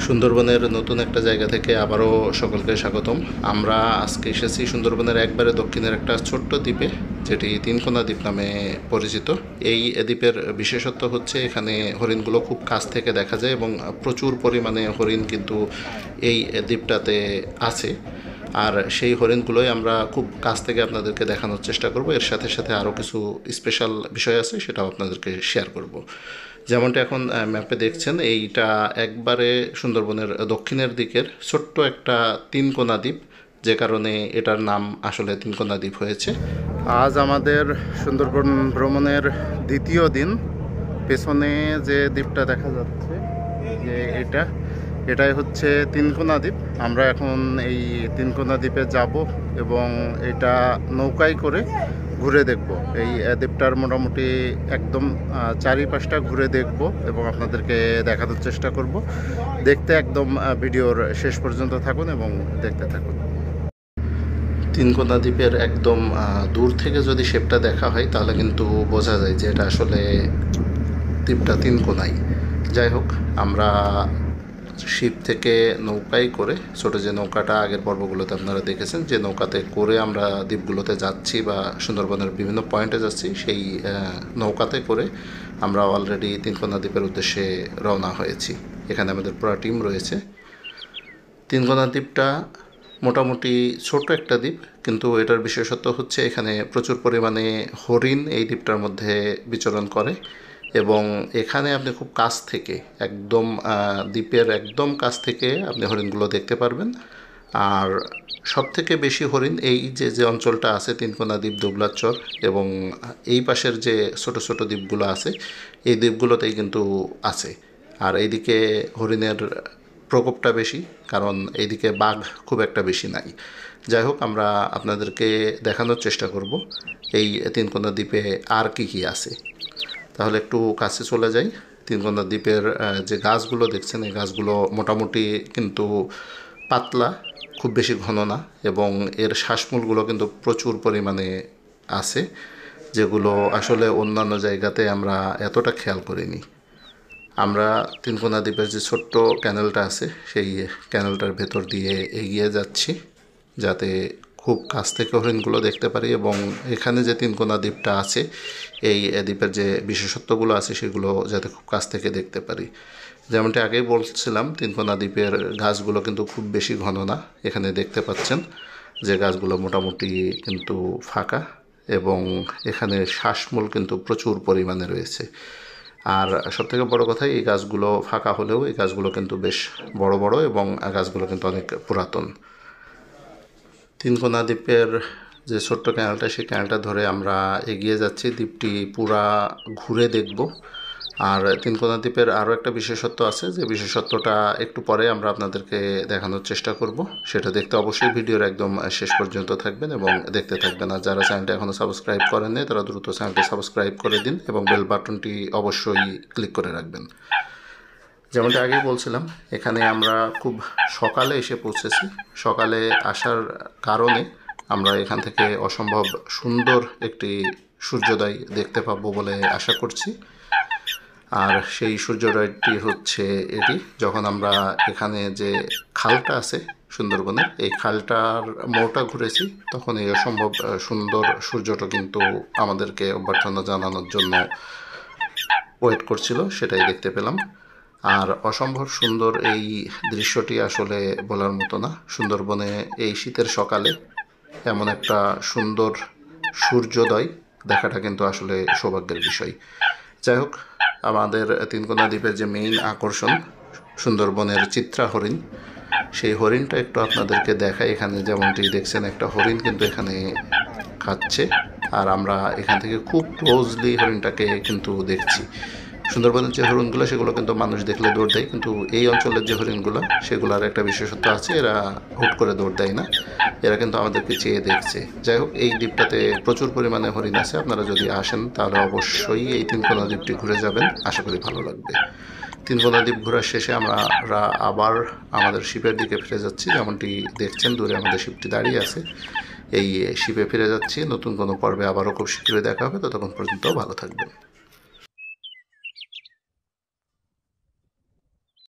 সুন্দরবনের নতুন একটা জায়গা থেকে আবারও সকলকে স্বাগতম। আমরা আজকে এসেছি সুন্দরবনের একবারে দক্ষিণের একটা ছোট্ট দ্বীপে, যেটি তিনকোনা দ্বীপ নামে পরিচিত। এই দ্বীপের বিশেষত্ব হচ্ছে এখানে হরিণগুলো খুব কাছ থেকে দেখা যায় এবং প্রচুর পরিমাণে হরিণ কিন্তু এই দ্বীপটাতে আছে। আর সেই হরিণগুলোই আমরা খুব কাছ থেকে আপনাদেরকে দেখানোর চেষ্টা করব। এর সাথে সাথে আরও কিছু স্পেশাল বিষয় আছে, সেটাও আপনাদেরকে শেয়ার করব। যেমনটা এখন ম্যাপে দেখছেন, এইটা একবারে সুন্দরবনের দক্ষিণের দিকের ছোট্ট একটা তিনকোনা দ্বীপ, যে কারণে এটার নাম আসলে তিনকোনা দ্বীপ হয়েছে। আজ আমাদের সুন্দরবন ভ্রমণের দ্বিতীয় দিন। পেছনে যে দ্বীপটা দেখা যাচ্ছে, যে এটাই হচ্ছে তিনকোনা দ্বীপ। আমরা এখন এই তিনকোনা দ্বীপে যাব এবং এটা নৌকায় করে ঘুরে দেখব। এই দ্বীপটার মোটামুটি একদম চারিপাশটা ঘুরে দেখব এবং আপনাদেরকে দেখানোর চেষ্টা করব। দেখতে একদম ভিডিওর শেষ পর্যন্ত থাকুন এবং দেখতে থাকুন। তিনকোনা দ্বীপের একদম দূর থেকে যদি শেপটা দেখা হয় তাহলে কিন্তু বোঝা যায় যে এটা আসলে দ্বীপটা তিনকোনাই। যাই হোক, আমরা শিপ থেকে নৌকায় করে, ছোটো যে নৌকাটা আগের পর্বগুলোতে আপনারা দেখেছেন, যে নৌকাতে করে আমরা দ্বীপগুলোতে যাচ্ছি বা সুন্দরবনের বিভিন্ন পয়েন্টে যাচ্ছি, সেই নৌকাতে করে আমরা অলরেডি তিনকোনা দ্বীপের উদ্দেশ্যে রওনা হয়েছি। এখানে আমাদের পুরো টিম রয়েছে। তিনকোনা দ্বীপটা মোটামুটি ছোট একটা দ্বীপ, কিন্তু এটার বিশেষত্ব হচ্ছে এখানে প্রচুর পরিমাণে হরিণ এই দ্বীপটার মধ্যে বিচরণ করে এবং এখানে আপনি খুব কাছ থেকে, একদম দ্বীপের একদম কাছ থেকে আপনি হরিণগুলো দেখতে পারবেন। আর সবথেকে বেশি হরিণ এই যে অঞ্চলটা আছে, তিনকোনা দ্বীপ, দুবলাচর এবং এই পাশের যে ছোট ছোট দ্বীপগুলো আছে, এই দ্বীপগুলোতেই কিন্তু আছে। আর এইদিকে হরিণের প্রকোপটা বেশি, কারণ এইদিকে বাঘ খুব একটা বেশি নাই। যাই হোক, আমরা আপনাদেরকে দেখানোর চেষ্টা করব এই তিনকোনা দ্বীপে আর কি আছে। তাহলে একটু কাছে চলে যাই। তিনকোনা দ্বীপের যে গাছগুলো দেখছেন, এই গাছগুলো মোটামুটি কিন্তু পাতলা, খুব বেশি ঘন না, এবং এর শ্বাসমূলগুলো কিন্তু প্রচুর পরিমাণে আছে, যেগুলো আসলে অন্যান্য জায়গাতে আমরা এতটা খেয়াল করিনি। আমরা তিনকোনা দ্বীপের যে ছোট্ট ক্যানেলটা আছে, সেই ক্যানেলটার ভেতর দিয়ে এগিয়ে যাচ্ছি যাতে খুব কাছ থেকে হরিণগুলো দেখতে পারি এবং এখানে যে তিনকোনা দ্বীপটা আছে, এই দ্বীপের যে বিশেষত্বগুলো আছে সেগুলো যাতে খুব কাছ থেকে দেখতে পারি। যেমনটি আগেই বলছিলাম, তিনকোনা দ্বীপের গাছগুলো কিন্তু খুব বেশি ঘন না। এখানে দেখতে পাচ্ছেন যে গাছগুলো মোটামুটি কিন্তু ফাঁকা এবং এখানে শ্বাসমূল কিন্তু প্রচুর পরিমাণে রয়েছে। আর সবথেকে বড় কথা, এই গাছগুলো ফাঁকা হলেও এই গাছগুলো কিন্তু বেশ বড় বড় এবং গাছগুলো কিন্তু অনেক পুরাতন। তিনকোনা দ্বীপের যে ছোট্ট ক্যানেলটা, সেই ক্যানেলটা ধরে আমরা এগিয়ে যাচ্ছি, দ্বীপটি পুরা ঘুরে দেখব। আর তিনকোনা দ্বীপের আরও একটা বিশেষত্ব আছে, যে বিশেষত্বটা একটু পরে আমরা আপনাদেরকে দেখানোর চেষ্টা করব। সেটা দেখতে অবশ্যই ভিডিওর একদম শেষ পর্যন্ত থাকবেন এবং দেখতে থাকবেন। আর যারা চ্যানেলটা এখনও সাবস্ক্রাইব করেননি, তারা দ্রুত চ্যানেলটি সাবস্ক্রাইব করে দিন এবং বেল বাটনটি অবশ্যই ক্লিক করে রাখবেন। যেমনটা আগেই বলছিলাম, এখানে আমরা খুব সকালে এসে পৌঁছেছি। সকালে আসার কারণে আমরা এখান থেকে অসম্ভব সুন্দর একটি সূর্যোদয় দেখতে পাবো বলে আশা করছি। আর সেই সূর্যোদয়টি হচ্ছে এটি, যখন আমরা এখানে যে খালটা আছে সুন্দরবনের, এই খালটার মোড়টা ঘুরেছি, তখন এই অসম্ভব সুন্দর সূর্যটা কিন্তু আমাদেরকে অভ্যর্থনা জানানোর জন্য ওয়েট করছিল, সেটাই দেখতে পেলাম। আর অসম্ভব সুন্দর এই দৃশ্যটি আসলে বলার মতো না। সুন্দরবনে এই শীতের সকালে এমন একটা সুন্দর সূর্যোদয় দেখাটা কিন্তু আসলে সৌভাগ্যের বিষয়। যাই হোক, আমাদের তিনকোনা দ্বীপের যে মেইন আকর্ষণ সুন্দরবনের চিত্রা হরিণ, সেই হরিণটা একটু আপনাদেরকে দেখাই। এখানে যেমনটি দেখছেন, একটা হরিণ কিন্তু এখানে খাচ্ছে, আর আমরা এখান থেকে খুব ক্লোজলি হরিণটাকে কিন্তু দেখছি। সুন্দরবনের যে হরিণগুলো, সেগুলো কিন্তু মানুষ দেখলে দৌড় দেয়, কিন্তু এই অঞ্চলের যে হরিণগুলো, সেগুলোর একটা বিশেষত্ব আছে, এরা হুট করে দৌড় দেয় না, এরা কিন্তু আমাদেরকে চেয়ে দেখছে। যাই হোক, এই দ্বীপটাতে প্রচুর পরিমাণে হরিণ আছে। আপনারা যদি আসেন তাহলে অবশ্যই এই তিনকোনা দ্বীপটি ঘুরে যাবেন, আশা করি ভালো লাগবে। তিনকোনা দ্বীপ ঘোরার শেষে আমরা আবার আমাদের শিপের দিকে ফিরে যাচ্ছি। যেমনটি দেখছেন, দূরে আমাদের শিপটি দাঁড়িয়ে আছে। এই শিপে ফিরে যাচ্ছি। নতুন কোনো পর্বে আবারও খুব শীঘ্রই দেখা হবে। ততক্ষণ পর্যন্ত ভালো থাকবেন।